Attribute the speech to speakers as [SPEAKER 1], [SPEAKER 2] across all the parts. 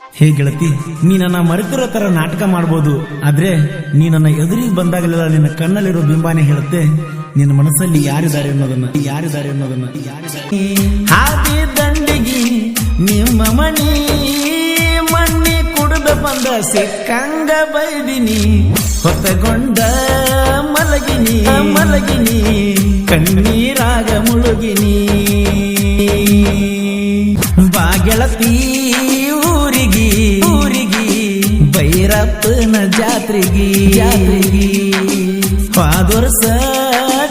[SPEAKER 1] ಹೇ ಗೆಳತಿ, ನೀ ನನ್ನ ಮರೆತಿರೋ ತರ ನಾಟಕ ಮಾಡಬಹುದು, ಆದ್ರೆ ನೀ ನನ್ನ ಎದುರಿಗೆ ಬಂದಾಗಲೆಲ್ಲ ನಿನ್ನ ಕಣ್ಣಲ್ಲಿರೋ ಬಿಂಬಾನೆ ಹೇಳುತ್ತೆ ನಿನ್ನ ಮನಸ್ಸಲ್ಲಿ ಯಾರಿದ್ದಾರೆ ಅನ್ನೋದನ್ನ. ಹಾದಿ ದಂಡಿಗಿ ನಿಮ್ಮ ಮಣಿ ಮಣ್ಣಿ ಕುಡಿದ ಬಂದ ಸಿಕ್ಕಂಗ ಬೈದಿನಿ, ಹೊತ್ತಗೊಂಡ ಮಲಗಿನಿ ಕಣ್ಣೀರಾಗ ಮುಳುಗಿನಿ. ಬಾ ಗೆಳತಿ ಊರಿಗಿ ಭೈರಪ್ಪನ ಜಾತ್ರೆಗಿ ಪಾದೊರ್ಸ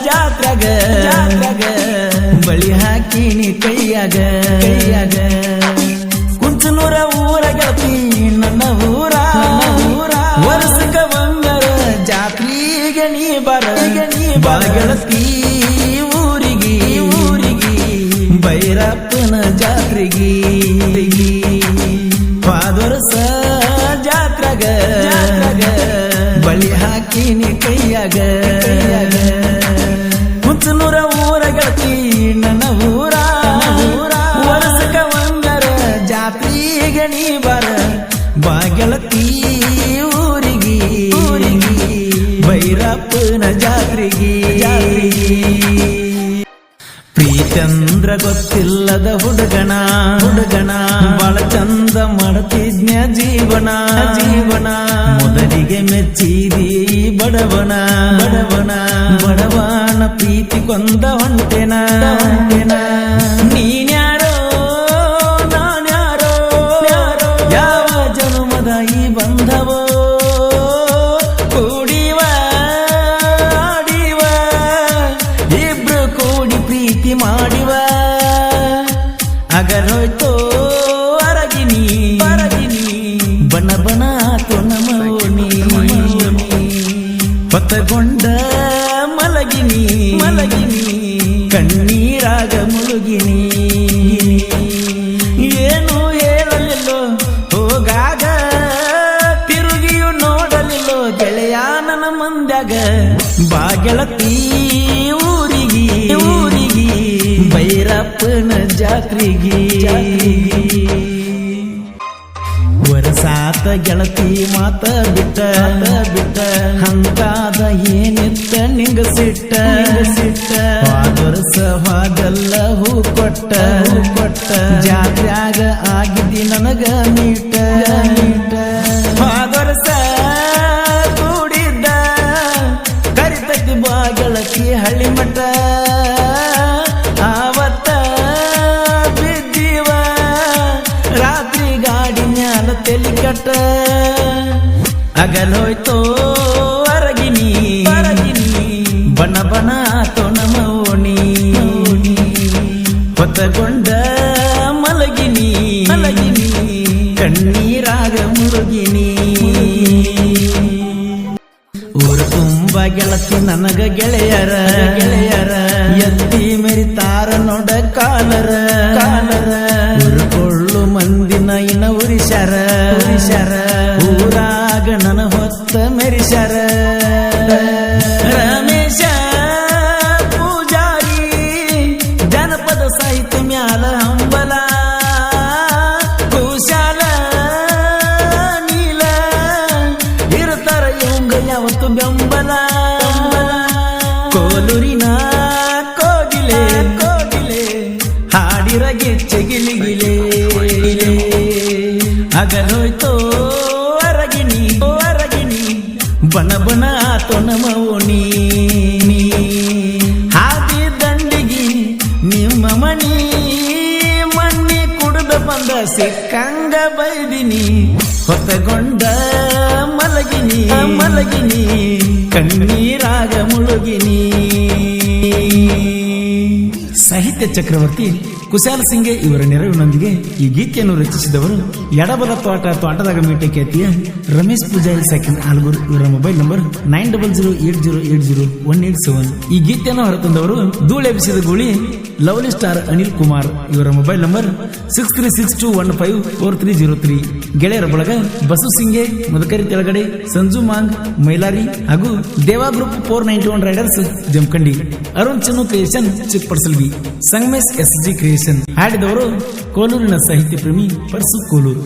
[SPEAKER 1] ಜಾತ್ರೆಗ ಬಳಿ ಹಾಕಿನಿ ಕೈಯಾಗ ಕುಂಚನೂರ ಊರ ಗೆಳತಿ ನನ್ನ ಊರ ವರ್ಷಕ ಬಂದರ ಜಾತ್ರೆಗೆ ನೀ ಬಾ ಗೆಳತಿ ಊರಿಗಿ ಭೈರಪ್ಪನ ಜಾತ್ರೆಗಿ ಪಾದೊರ್ಸ ಜಾತ್ರೆಗ ಬಳಿ ಹಾಕಿನಿ ಕೈಯಾಗ ಮುಚ್ಚನೂರ ಊರ ಗೆಳತಿ ನನ್ನ ಊರ ವರ್ಷಕ ಒಂದರ ಜಾತ್ರೆಗೆ ನೀ ಬಾ ಗೆಳತಿ ಊರಿಗಿ ಭೈರಪ್ಪನ ಜಾತ್ರೆಗಿ. ಪ್ರೀತಂದ್ರ ಗೊತ್ತಿಲ್ಲದ ಹುಡುಗನ ಬಾಳ ಚಂದ ಮಾಡ್ತಿದ್ನ್ಯ ಜೀವನ ಮೊದಲಿಗೆ ಮೆಚ್ಚಿದಿ ಬಡವನ ಪ್ರೀತಿ ಕೊಂದ ಹೊಂಟೆನ ನೀನ್ಯಾರೋ ನಾನ್ಯಾರೋ ಯಾವ ಜನ್ಮದ ಈ ಬಂಧವೋ ಪ್ರೀತಿ ಮಾಡಿವ ಅಗರೋಯ್ತೋ ಅರಗಿನಿ ಬಣ ಆತು ನಮೋನಿ ಹೊತ್ತಗೊಂಡ ಮಲಗಿನಿ ಕಣ್ಣೀರಾಗ ಮುಳುಗಿನಿ. ಏನು ಹೇಳಲಿಲ್ಲೋ ಹೋಗಾಗ ತಿರುಗಿಯು ನೋಡಲಿಲ್ಲೋ ಗೆಳೆಯ ನನ್ನ ಮಂದ್ಯಾಗ ಬಾ ಗೆಳತಿ ಊರಿಗಿ ಭೈರಪ್ಪನ ಜಾತ್ರೆಗಿ. ವರಸಾತ ಗೆಳತಿ ಮಾತ ಬಿಟ್ಟ ಹಂಗಾದ ಏನಿತ್ತ ನಿಂಗ ಸಿಟ್ಟ ವಾದರ್ಸ ಹಾಗಲ್ಲ ಹೂ ಕೊಟ್ಟ ಜಾತ್ರ್ಯಾಗ ಆಗಿದ್ದಿ ನನಗ ನೀಟ ವಾದರ್ಸ ಕೂಡಿದ್ದ ಕರಿತಕ್ಕಿ ಬಾ ಗೆಳತಿ ಹಳ್ಳಿ ಮಠ ತೆಲಿ ಕಟ್ಟ ಅಗಲೋಯ್ತೋ ಅರಗಿನಿ ಬಣ ಆತೋ ನಮೋನಿ ಹೊತ್ತಗೊಂಡ ಮಲಗಿನಿ ಕಣ್ಣೀರಾಗ ಮುಳುಗಿನಿ. ಊರು ತುಂಬ ಗೆಳತಿ ನನಗ ಗೆಳೆಯರ ಎತ್ತಿ ಮೆರಿತಾರ ನೋಡ ಕಾಲರ ಉರುಕೊಳ್ಳು ಮಂದಿನ ಇನ ಉರಿಶರ ಊರಾಗ ನನ ಹೊತ್ತ ಮೆರಿಶರ. ರಮೇಶ ಪೂಜಾರಿ ಜನಪದ ಸಾಹಿತ್ಯ ಮ್ಯಾಲ ಹಂಬಲ ಕುಶಾಲ ನೀಲ ಇರ್ತಾರ ಇವಂಗ ಯಾವತ್ತು ಬೆಂಬಲ. ಕೋಲೂರಿನ ಕೋಗಿಲೆ ಹಾಡಿರ ಗಿಚ್ಚಗಿಲಿಗಿಲೆ ಅಗಲೋಯ್ತೋ ಅರಗಿನಿ ಬಣ ಆತೋ ನಮೋನಿ. ಹಾದಿ ದಂಡಿಗಿ ನಿಮ್ಮ ಮಣಿ ಮಣ್ಣಿ ಕುಡಿದ ಬಂದ ಸಿಕ್ಕಂಗ ಬೈದಿನಿ, ಹೊತ್ತಗೊಂಡ ಮಲಗಿನಿ ಕಣ್ಣೀರಾಗ ಮುಳುಗಿನಿ. ಸಾಹಿತ್ಯ ಚಕ್ರವರ್ತಿ ಕುಶಾಲ ಸಿಂಗೆ ಇವರ ನೆರವಿನೊಂದಿಗೆ ಈ ಗೀತೆಯನ್ನು ರಚಿಸಿದವರು ಎಡಬಲ ತೋಟದಾಗ ಮೀಟೆ ಖ್ಯಾತಿಯ ರಮೇಶ್ ಪೂಜಾರಿ ಸೆಕೆಂಡ್ ಆಲ್ಗೂರ್. ಇವರ ಮೊಬೈಲ್ ನಂಬರ್ 9008080187. ಈ ಗೀತೆಯನ್ನು ಹೊರತಂದವರು ಧೂಳೆಬ್ಬಿಸಿದ ಗೂಳಿ ಲವ್ಲಿ ಸ್ಟಾರ್ ಅನಿಲ್ ಕುಮಾರ್. ಇವರ ಮೊಬೈಲ್ ನಂಬರ್ 6362154303. ಗೆಳೆಯರ ಬಳಗ ಬಸು ಸಿಂಗೆ, ಮದಕರಿ ತೆಳಗಡೆ, ಸಂಜು ಮಾಂಗ್, ಮೈಲಾರಿ ಹಾಗೂ Deva group 491 riders Jamakhandi. Arun Channu creation Chikkapadasalgi. Sangamesh SG creation. ಹಾಡಿದವರು ಕೋಲೂರಿನ ಸಾಹಿತ್ಯ ಪ್ರೇಮಿ ಪರ್ಸು ಕೋಲೂರು.